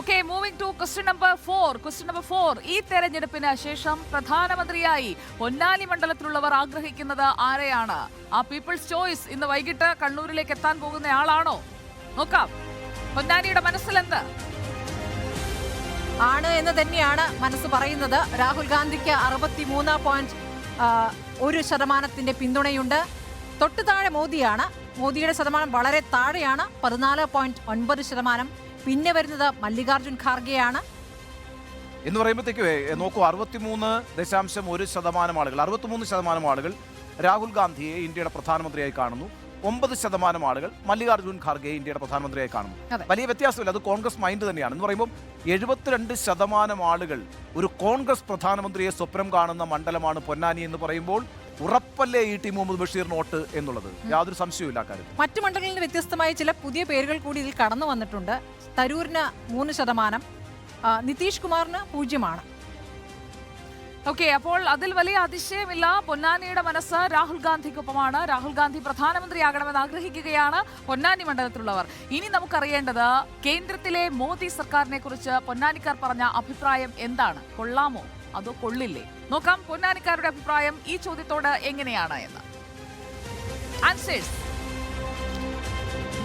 Okay, moving to question number 4. Question number 4. ഈ തെരഞ്ഞെടുപ്പിന് ശേഷം പ്രധാനമന്ത്രിയായി പൊന്നാനി മണ്ഡലത്തിലുള്ളവർ ആഗ്രഹിക്കുന്നത് ആരെയാണ്? ആ പീപ്പിൾസ് ചോയ്സ് ഇന്ന് വൈകിട്ട് കണ്ണൂരിലേക്ക് എത്താൻ പോകുന്ന ആളാണോ? നോക്കാം. പൊന്നാനിയുടെ മനസ്സിലെന്ത് ആണ് എന്ന് തന്നെയാണ് മനസ്സ് പറയുന്നത്. രാഹുൽ ഗാന്ധിക്ക് 63.1% പിന്തുണയുണ്ട്. തൊട്ടു താഴെ മോദിയാണ്. മോദിയുടെ ശതമാനം വളരെ താഴെയാണ്, 14.9%. പിന്നെ വരുന്നത് മല്ലികാർജുൻ ഖാർഗെയാണ്. എന്ന് പറയുമ്പോഴത്തേക്ക് നോക്കൂ, 63.1% ആളുകൾ, 63% ആളുകൾ രാഹുൽ ഗാന്ധിയെ ഇന്ത്യയുടെ പ്രധാനമന്ത്രിയായി കാണുന്നു. 9% ആളുകൾ മല്ലികാർജുൻ ഖാർഗെയെ ഇന്ത്യയുടെ പ്രധാനമന്ത്രിയായി കാണുന്നു. വലിയ വ്യത്യാസമില്ല, അത് കോൺഗ്രസ് മൈൻഡ് തന്നെയാണ്. എന്ന് പറയുമ്പോൾ 72% ആളുകൾ ഒരു കോൺഗ്രസ് പ്രധാനമന്ത്രിയെ സ്വപ്നം കാണുന്ന മണ്ഡലമാണ് പൊന്നാനി എന്ന് പറയുമ്പോൾ ഉറപ്പല്ലേ ടി മുഹമ്മദ് ബഷീർ നോട്ട് എന്നുള്ളത്? യാതൊരു സംശയവും കാര്യത്തിൽ. മറ്റു മണ്ഡലങ്ങളിൽ നിന്ന് വ്യത്യസ്തമായ ചില പുതിയ പേരുകൾ കൂടി ഇതിൽ കടന്നു വന്നിട്ടുണ്ട്. തരൂരിന് 3%, നിതീഷ് കുമാറിന് 0%. ഓക്കെ, അപ്പോൾ അതിൽ വലിയ അതിശയമില്ല. പൊന്നാനിയുടെ മനസ്സ് രാഹുൽ ഗാന്ധിക്കൊപ്പമാണ്. രാഹുൽ ഗാന്ധി പ്രധാനമന്ത്രിയാകണമെന്ന് ആഗ്രഹിക്കുകയാണ് പൊന്നാനി മണ്ഡലത്തിലുള്ളവർ. ഇനി നമുക്കറിയേണ്ടത് കേന്ദ്രത്തിലെ മോദി സർക്കാരിനെ കുറിച്ച് പൊന്നാനിക്കാർ പറഞ്ഞ അഭിപ്രായം എന്താണ്? കൊള്ളാമോ അതോ കൊള്ളില്ലേ? നോക്കാം പൊന്നാനിക്കാരുടെ അഭിപ്രായം ഈ ചോദ്യത്തോട് എങ്ങനെയാണ് എന്ന്. ആൻസേഴ്സ്: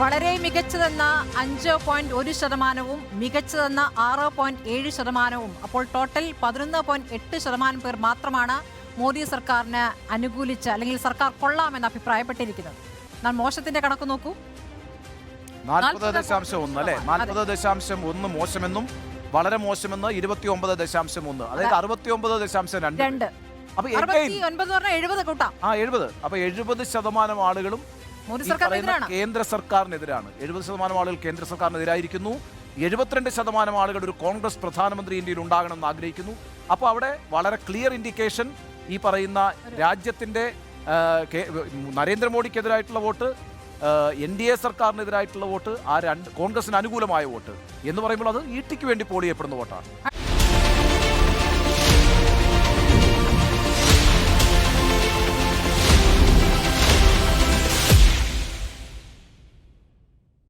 വളരെ മികച്ചതെന്ന 5.1%, മികച്ചതെന്ന 6.7%. അപ്പോൾ ടോട്ടൽ 11.8% പേർ മാത്രമാണ് മോദി സർക്കാരിന് അനുകൂലിച്ച് അല്ലെങ്കിൽ സർക്കാർ കൊള്ളാമെന്ന് അഭിപ്രായപ്പെട്ടിരിക്കുന്നത്. എന്നാൽ മോശത്തിന്റെ കണക്ക് നോക്കൂ, 40.1 അല്ലെ, 40.1 മോശമെന്നും വളരെ മോശമെന്ന് 29.1, അതായത് 69.2. അപ്പൊ 70 കൂട്ടാം. 70. അപ്പൊ 70% ആളുകളും കേന്ദ്ര സർക്കാരിനെതിരാണ്. 70% ആളുകൾ കേന്ദ്ര സർക്കാരിനെതിരായിരിക്കുന്നു. 72% ആളുകൾ ഒരു കോൺഗ്രസ് പ്രധാനമന്ത്രി ഇന്ത്യയിൽ ഉണ്ടാകണമെന്ന് ആഗ്രഹിക്കുന്നു. അപ്പോൾ അവിടെ വളരെ ക്ലിയർ ഇൻഡിക്കേഷൻ, ഈ പറയുന്ന രാജ്യത്തിന്റെ നരേന്ദ്രമോദിക്കെതിരായിട്ടുള്ള വോട്ട്, NDA സർക്കാരിനെതിരായിട്ടുള്ള വോട്ട്, കോൺഗ്രസിന് അനുകൂലമായ വോട്ട് എന്ന് പറയുമ്പോൾ അത് ഈട്ടിക്ക് വേണ്ടി പോൾ ചെയ്യപ്പെടുന്ന വോട്ടാണ്.